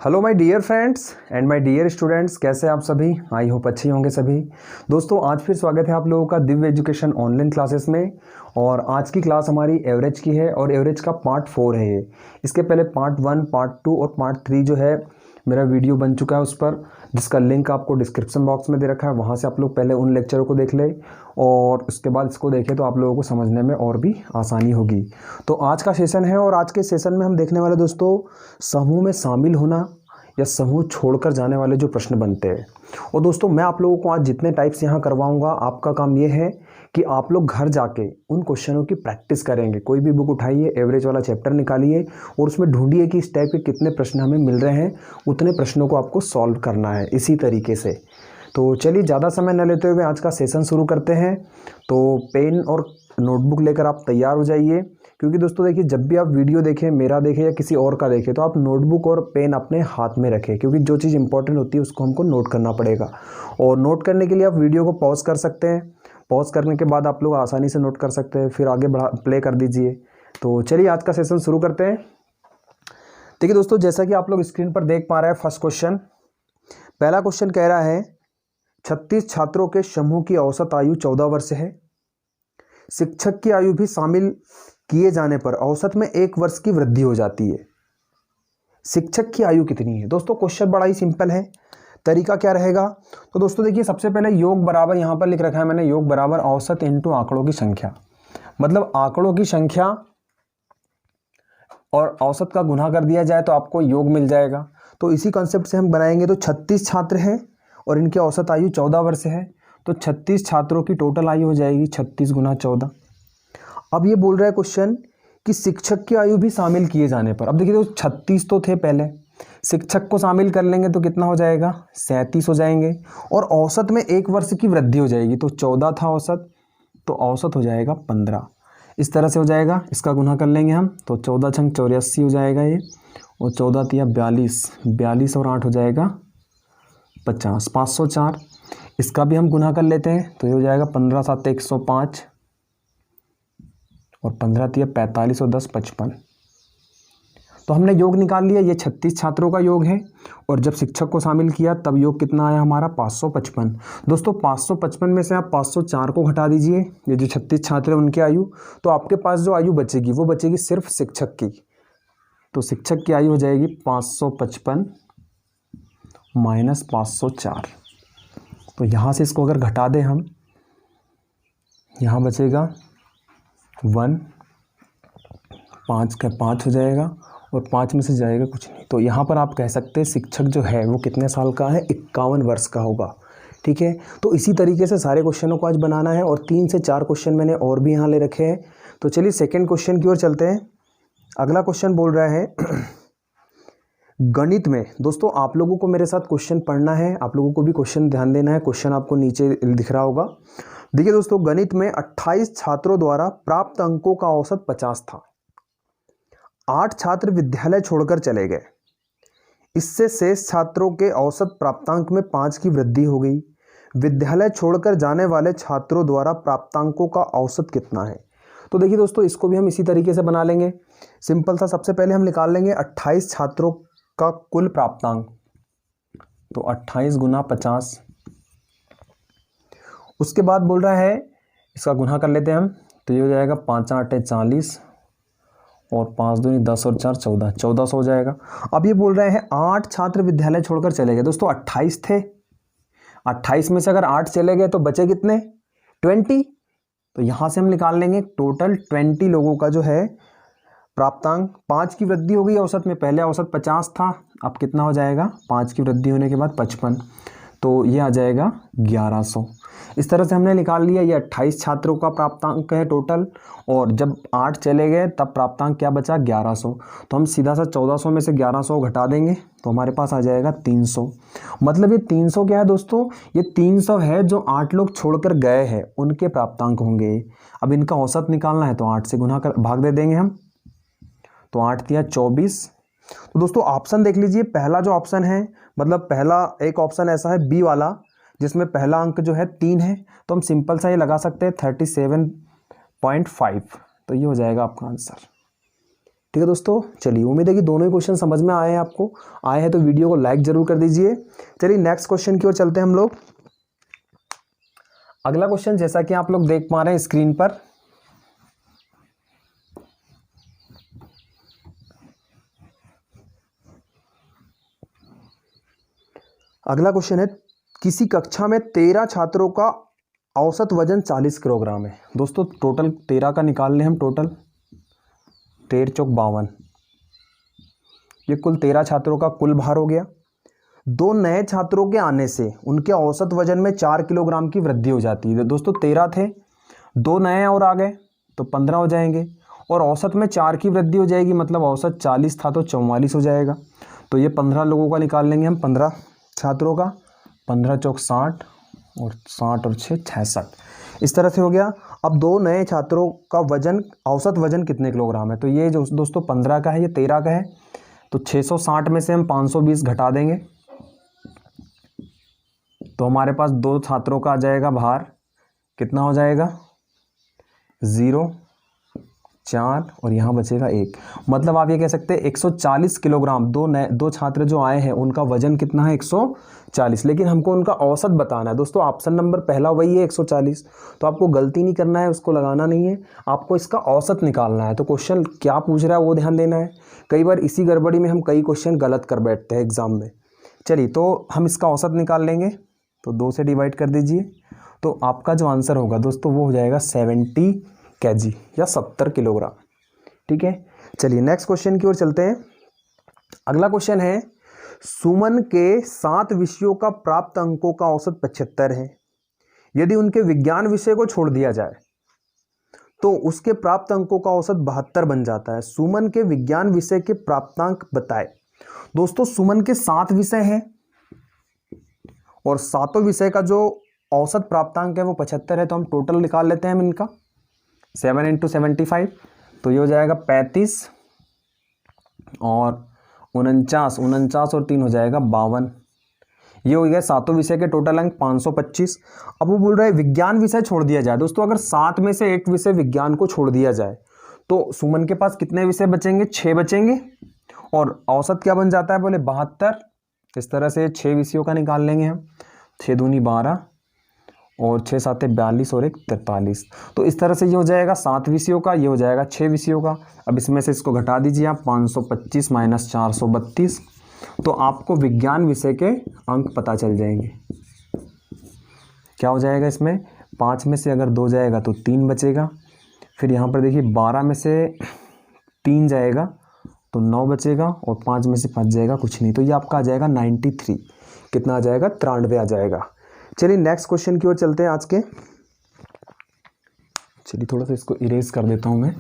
Hello my dear friends and my dear students, कैसे आप सभी। आई होप अच्छे होंगे सभी। दोस्तों आज फिर स्वागत है आप लोगों का दिव्य एजुकेशन ऑनलाइन क्लासेस में। और आज की क्लास हमारी एवरेज की है और एवरेज का पार्ट 4 है ये। इसके पहले पार्ट 1, पार्ट 2 और पार्ट 3 जो है मेरा वीडियो बन चुका है उस पर, जिसका लिंक आपको डिस्क्रिप्शन बॉक्स में दे रखा है। वहाँ से आप लोग पहले उन लेक्चरों को देख लें और उसके बाद इसको देखें तो आप लोगों को समझने में और भी आसानी होगी। तो आज का सेशन है और आज के सेशन में हम देखने वाले दोस्तों समूह में शामिल होना या समूह छोड़कर जाने वाले जो प्रश्न बनते हैं। और दोस्तों मैं आप लोगों को आज जितने टाइप्स यहाँ करवाऊंगा, आपका काम ये है कि आप लोग घर जाके उन क्वेश्चनों की प्रैक्टिस करेंगे। कोई भी बुक उठाइए, एवरेज वाला चैप्टर निकालिए और उसमें ढूंढिए कि इस टाइप के कितने प्रश्न हमें मिल रहे हैं। उतने प्रश्नों को आपको सॉल्व करना है इसी तरीके से। तो चलिए ज़्यादा समय न लेते हुए आज का सेशन शुरू करते हैं। तो पेन और नोटबुक लेकर आप तैयार हो जाइए, क्योंकि दोस्तों देखिए जब भी आप वीडियो देखें, मेरा देखें या किसी और का देखें, तो आप नोटबुक और पेन अपने हाथ में रखें, क्योंकि जो चीज़ इंपॉर्टेंट होती है उसको हमको नोट करना पड़ेगा। और नोट करने के लिए आप वीडियो को पॉज कर सकते हैं। पॉज करने के बाद आप लोग आसानी से नोट कर सकते हैं, फिर आगे बढ़ा प्ले कर दीजिए। तो चलिए आज का सेशन शुरू करते हैं। देखिए दोस्तों, जैसा कि आप लोग स्क्रीन पर देख पा रहे हैं, फर्स्ट क्वेश्चन, पहला क्वेश्चन कह रहा है 36 छात्रों के समूह की औसत आयु 14 वर्ष है। शिक्षक की आयु भी शामिल किए जाने पर औसत में 1 वर्ष की वृद्धि हो जाती है। शिक्षक की आयु कितनी है? दोस्तों क्वेश्चन बड़ा ही सिंपल है। तरीका क्या रहेगा? तो दोस्तों देखिए, सबसे पहले योग बराबर यहाँ पर लिख रखा है मैंने, योग बराबर औसत इंटू आंकड़ों की संख्या। मतलब आंकड़ों की संख्या और औसत का गुना कर दिया जाए तो आपको योग मिल जाएगा। तो इसी कॉन्सेप्ट से हम बनाएंगे। तो 36 छात्र हैं और इनकी औसत आयु 14 वर्ष है। तो 36 छात्रों की टोटल आयु हो जाएगी 36 गुना 14। अब ये बोल रहा है क्वेश्चन कि शिक्षक की आयु भी शामिल किए जाने पर। अब देखिए तो 36 तो थे पहले, शिक्षक को शामिल कर लेंगे तो कितना हो जाएगा? 37 हो जाएंगे। और औसत में 1 वर्ष की वृद्धि हो जाएगी। तो 14 था औसत, तो औसत हो जाएगा 15। इस तरह से हो जाएगा। इसका गुना कर लेंगे हम तो 14 छंग 84 हो जाएगा ये, और 14 तिया 42, 42 और 8 हो जाएगा 50, 504। इसका भी हम गुना कर लेते हैं तो ये हो जाएगा 15 7 105 और 15 तिया 45 और 10 55। तो हमने योग निकाल लिया। ये 36 छात्रों का योग है और जब शिक्षक को शामिल किया तब योग कितना आया हमारा? 555। दोस्तों 555 में से आप 504 को घटा दीजिए, ये जो 36 छात्र हैं उनकी आयु, तो आपके पास जो आयु बचेगी वो बचेगी सिर्फ शिक्षक की। तो शिक्षक की आयु हो जाएगी 555 माइनस 504। तो यहाँ से इसको अगर घटा दें हम, यहाँ बचेगा 1, 5 का 5 हो जाएगा और 5 में से जाएगा कुछ नहीं। तो यहाँ पर आप कह सकते हैं शिक्षक जो है वो कितने साल का है? 51 वर्ष का होगा। ठीक है। तो इसी तरीके से सारे क्वेश्चनों को आज बनाना है और 3 से 4 क्वेश्चन मैंने और भी यहाँ ले रखे हैं। तो चलिए सेकेंड क्वेश्चन की ओर चलते हैं। अगला क्वेश्चन बोल रहा है गणित में। दोस्तों आप लोगों को मेरे साथ क्वेश्चन पढ़ना है, आप लोगों को भी क्वेश्चन ध्यान देना है। क्वेश्चन आपको नीचे दिख रहा होगा। देखिए दोस्तों, गणित में 28 छात्रों द्वारा प्राप्त अंकों का औसत 50 था। 8 छात्र विद्यालय छोड़कर चले गए। इससे शेष छात्रों के औसत प्राप्तांक में 5 की वृद्धि हो गई। विद्यालय छोड़कर जाने वाले छात्रों द्वारा प्राप्तांकों का औसत कितना है? तो देखिए दोस्तों, इसको भी हम इसी तरीके से बना लेंगे। सिंपल सा, सबसे पहले हम निकाल लेंगे 28 छात्रों का कुल प्राप्तांक। तो 28 गुना 50। उसके बाद बोल रहा है, इसका गुना कर लेते हैं हम, तो ये हो जाएगा 5 8 40 और 5 दूनी 10 और 4 14, 1400 हो जाएगा। अब ये बोल रहे हैं 8 छात्र विद्यालय छोड़कर चले गए। दोस्तों 28 थे, 28 में से अगर 8 चले गए तो बचे कितने? 20। तो यहाँ से हम निकाल लेंगे टोटल 20 लोगों का जो है प्राप्तांक। 5 की वृद्धि हो गई औसत में। पहले औसत 50 था, अब कितना हो जाएगा? 5 की वृद्धि होने के बाद 55, तो ये आ जाएगा 1100। इस तरह से हमने निकाल लिया। ये 28 छात्रों का प्राप्तांक है टोटल, और जब 8 चले गए तब प्राप्तांक क्या बचा? 1100। तो हम सीधा सा 1400 में से 1100 घटा देंगे तो हमारे पास आ जाएगा 300। मतलब ये 300 क्या है दोस्तों? ये 300 है जो 8 लोग छोड़कर गए हैं उनके प्राप्तांक होंगे। अब इनका औसत निकालना है तो 8 से गुना कर भाग दे देंगे हम। तो 8 तिया 24। तो दोस्तों ऑप्शन देख लीजिए। पहला जो ऑप्शन है, मतलब पहला एक ऑप्शन ऐसा है बी वाला, जिसमें पहला अंक जो है 3 है, तो हम सिंपल सा ये लगा सकते हैं 37.5। तो ये हो जाएगा आपका आंसर। ठीक है दोस्तों, चलिए उम्मीद है कि दोनों ही क्वेश्चन समझ में आए हैं आपको। आए हैं तो वीडियो को लाइक जरूर कर दीजिए। चलिए नेक्स्ट क्वेश्चन की ओर चलते हैं हम लोग। अगला क्वेश्चन जैसा कि आप लोग देख पा रहे हैं स्क्रीन पर, अगला क्वेश्चन है किसी कक्षा में 13 छात्रों का औसत वजन 40 किलोग्राम है। दोस्तों टोटल 13 का निकाल लें हम, टोटल 13 चौक 52, ये कुल 13 छात्रों का कुल भार हो गया। 2 नए छात्रों के आने से उनके औसत वजन में 4 किलोग्राम की वृद्धि हो जाती है। दोस्तों 13 थे, 2 नए और आ गए तो 15 हो जाएंगे, और औसत में 4 की वृद्धि हो जाएगी, मतलब औसत 40 था तो 44 हो जाएगा। तो ये 15 लोगों का निकाल लेंगे हम, 15 छात्रों का, 15 चौक 60 और 60 और 6 66, इस तरह से हो गया। अब 2 नए छात्रों का वजन, औसत वजन कितने किलोग्राम है, तो ये जो दोस्तों 15 का है, ये 13 का है, तो 660 में से हम 520 घटा देंगे तो हमारे पास 2 छात्रों का आ जाएगा भार, कितना हो जाएगा 0, 4 और यहाँ बचेगा 1। मतलब आप ये कह सकते हैं 140 किलोग्राम। 2 छात्र जो आए हैं उनका वजन कितना है 140, लेकिन हमको उनका औसत बताना है। दोस्तों ऑप्शन नंबर पहला वही है 140, तो आपको गलती नहीं करना है, उसको लगाना नहीं है, आपको इसका औसत निकालना है। तो क्वेश्चन क्या पूछ रहा है वो ध्यान देना है। कई बार इसी गड़बड़ी में हम कई क्वेश्चन गलत कर बैठते हैं एग्जाम में। चलिए तो हम इसका औसत निकाल लेंगे, तो 2 से डिवाइड कर दीजिए, तो आपका जो आंसर होगा दोस्तों वो हो जाएगा 70 kg या 70 किलोग्राम। ठीक है, चलिए नेक्स्ट क्वेश्चन की ओर चलते हैं। अगला क्वेश्चन है सुमन के 7 विषयों का प्राप्त अंकों का औसत 75 है। यदि उनके विज्ञान विषय को छोड़ दिया जाए तो उसके प्राप्त अंकों का औसत 72 बन जाता है। सुमन के विज्ञान विषय के प्राप्तांक बताए। दोस्तों सुमन के 7 विषय हैं और 7 विषय का जो औसत प्राप्तांक है वो 75 है, तो हम टोटल निकाल लेते हैं हम इनका, 7 × 75, तो ये हो जाएगा 35 और 49 और 3 हो जाएगा 52। ये हो गया 7 विषय के टोटल अंक 525। अब वो बोल रहा है विज्ञान विषय छोड़ दिया जाए। दोस्तों अगर 7 में से 1 विषय विज्ञान को छोड़ दिया जाए तो सुमन के पास कितने विषय बचेंगे, 6 बचेंगे, और औसत क्या बन जाता है, बोले 72। इस तरह से 6 विषयों का निकाल लेंगे हम, 6 दूनी 12 और 6 7 42 और 1 43। तो इस तरह से ये हो जाएगा 7 विषयों का, ये हो जाएगा 6 विषयों का। अब इसमें से इसको घटा दीजिए आप, 525 - 432, तो आपको विज्ञान विषय के अंक पता चल जाएंगे। क्या हो जाएगा इसमें, 5 में से अगर 2 जाएगा तो 3 बचेगा, फिर यहाँ पर देखिए 12 में से 3 जाएगा तो 9 बचेगा, और 5 में से 5 जाएगा कुछ नहीं, तो ये आपका आ जाएगा 93। कितना आ जाएगा, 93 आ जाएगा। चलिए नेक्स्ट क्वेश्चन की ओर चलते हैं आज के। चलिए थोड़ा सा इसको इरेज कर देता हूं मैं।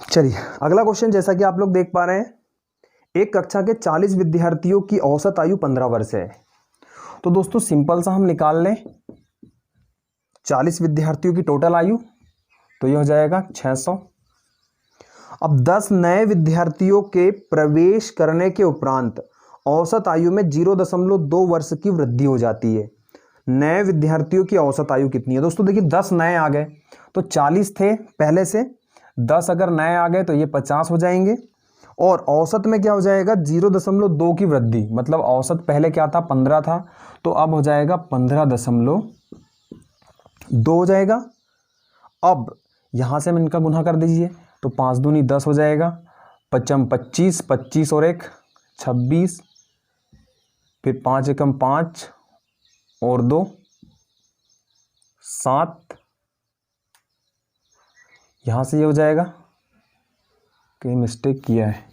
चलिए अगला क्वेश्चन जैसा कि आप लोग देख पा रहे हैं, एक कक्षा के 40 विद्यार्थियों की औसत आयु 15 वर्ष है। तो दोस्तों सिंपल सा हम निकाल लें 40 विद्यार्थियों की टोटल आयु, तो ये हो जाएगा 600। अब 10 नए विद्यार्थियों के प्रवेश करने के उपरांत औसत आयु में 0.2 वर्ष की वृद्धि हो जाती है। नए विद्यार्थियों की औसत आयु कितनी है, दोस्तों देखिए 10 नए आ गए तो 40 थे पहले से, 10 अगर नए आ गए तो ये 50 हो जाएंगे, और औसत में क्या हो जाएगा 0.2 की वृद्धि, मतलब औसत पहले क्या था 15 था, तो अब हो जाएगा 15.2 हो जाएगा। अब यहां से हम इनका गुना कर दीजिए, तो 5 दूनी 10 हो जाएगा, 5 25, 25 और 1 26, फिर 5 एकम 5 और 2 7, यहां से ये हो जाएगा, कहीं मिस्टेक किया है,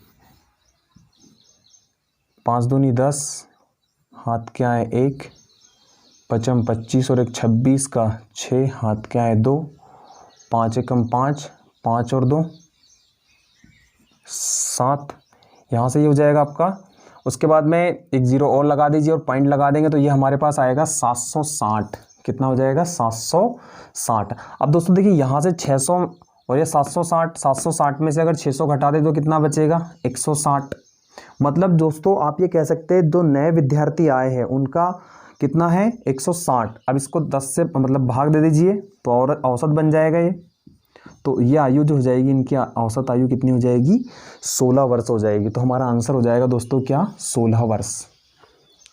5 दूनी 10, हाथ क्या है 1, 5 25 और 1 26 का 6, हाथ क्या है 2, 5 एकम 5, 5 और 2 7, यहाँ से ये हो जाएगा आपका। उसके बाद में एक 0 और लगा दीजिए और पॉइंट लगा देंगे, तो ये हमारे पास आएगा 760। कितना हो जाएगा 760। अब दोस्तों देखिए यहाँ से 600 और ये 760 में से अगर 600 घटा दे तो कितना बचेगा 160। मतलब दोस्तों आप ये कह सकते हैं जो नए विद्यार्थी आए हैं उनका कितना है 160। अब इसको 10 से मतलब भाग दे दीजिए तो और औसत बन जाएगा ये। तो ये आयु जो हो जाएगी इनकी औसत आयु कितनी हो जाएगी 16 वर्ष हो जाएगी। तो हमारा आंसर हो जाएगा दोस्तों क्या 16 वर्ष।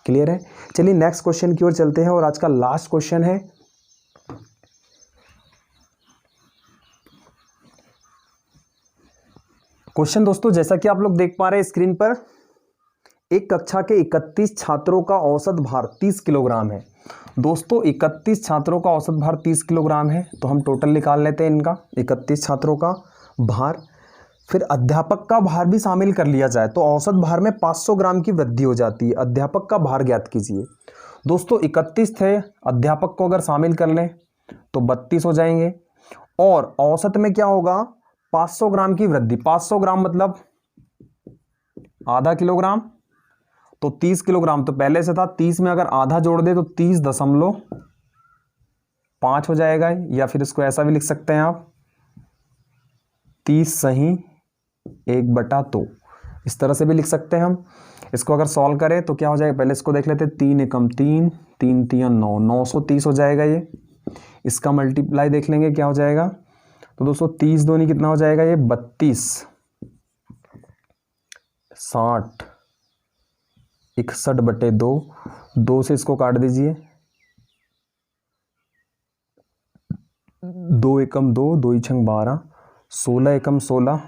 क्लियर है। चलिए नेक्स्ट क्वेश्चन की ओर चलते हैं और आज का लास्ट क्वेश्चन है क्वेश्चन दोस्तों जैसा कि आप लोग देख पा रहे हैं स्क्रीन पर, एक कक्षा के 31 छात्रों का औसत भार 30 किलोग्राम है। दोस्तों 31 छात्रों का औसत भार 30 किलोग्राम है, तो हम टोटल निकाल लेते हैं इनका 31 छात्रों का भार। फिर अध्यापक का भार भी शामिल कर लिया जाए तो औसत भार में 500 ग्राम की वृद्धि हो जाती है। अध्यापक का भार ज्ञात कीजिए। दोस्तों 31 थे, अध्यापक को अगर शामिल कर लें तो 32 हो जाएंगे और औसत में क्या होगा 500 ग्राम की वृद्धि। 500 ग्राम मतलब आधा किलोग्राम, तो 30 किलोग्राम तो पहले से था, 30 में अगर आधा जोड़ दे तो 30.5 हो जाएगा। या फिर इसको ऐसा भी लिख सकते हैं आप 30 सही 1/2, इस तरह से भी लिख सकते हैं हम। इसको अगर सॉल्व करें तो क्या हो जाएगा, पहले इसको देख लेते हैं। 3 एकम 3, 3 तिया 9, 930 हो जाएगा ये। इसका मल्टीप्लाई देख लेंगे क्या हो जाएगा, तो दोस्तों 30 दूनी कितना हो जाएगा ये 32, 60, 61/2, 2 से इसको काट दीजिए। 2 एकम 2, 2 छंग 12, 16 एकम 16,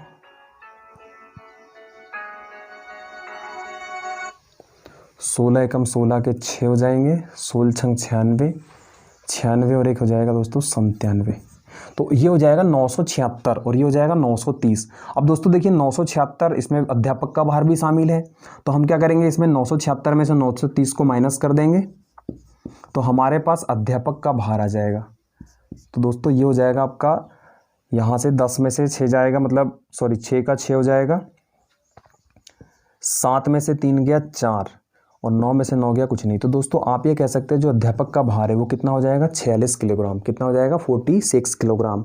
16 एकम 16 के 6 हो जाएंगे, 16 छंग 96, 96 और 1 हो जाएगा दोस्तों 97। तो ये हो जाएगा 976 और ये हो जाएगा 930। अब दोस्तों देखिए 976, इसमें अध्यापक का भार भी शामिल है, तो हम क्या करेंगे इसमें 976 में से 930 को माइनस कर देंगे तो हमारे पास अध्यापक का भार आ जाएगा। तो दोस्तों ये हो जाएगा आपका, यहाँ से 10 में से 6 जाएगा, मतलब सॉरी 6 का 6 हो जाएगा, 7 में से 3 गया 4 और 9 में से 9 गया कुछ नहीं। तो दोस्तों आप ये कह सकते हैं जो अध्यापक का भार है वो कितना हो जाएगा 46 किलोग्राम। कितना हो जाएगा 46 किलोग्राम।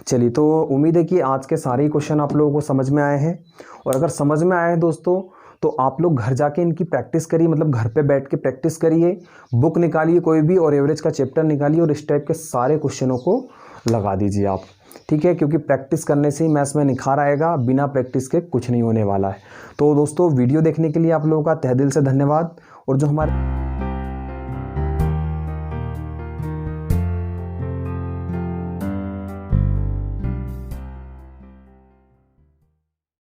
चलिए, तो उम्मीद है कि आज के सारे क्वेश्चन आप लोगों को समझ में आए हैं। और अगर समझ में आए हैं दोस्तों तो आप लोग घर जाके इनकी प्रैक्टिस करिए, मतलब घर पे बैठ के प्रैक्टिस करिए, बुक निकालिए कोई भी और एवरेज का चैप्टर निकालिए और इस टाइप के सारे क्वेश्चनों को लगा दीजिए आप। ठीक है, क्योंकि प्रैक्टिस करने से ही मैथ्स में निखार आएगा, बिना प्रैक्टिस के कुछ नहीं होने वाला है। तो दोस्तों वीडियो देखने के लिए आप लोगों का तहे दिल से धन्यवाद। और जो हमारे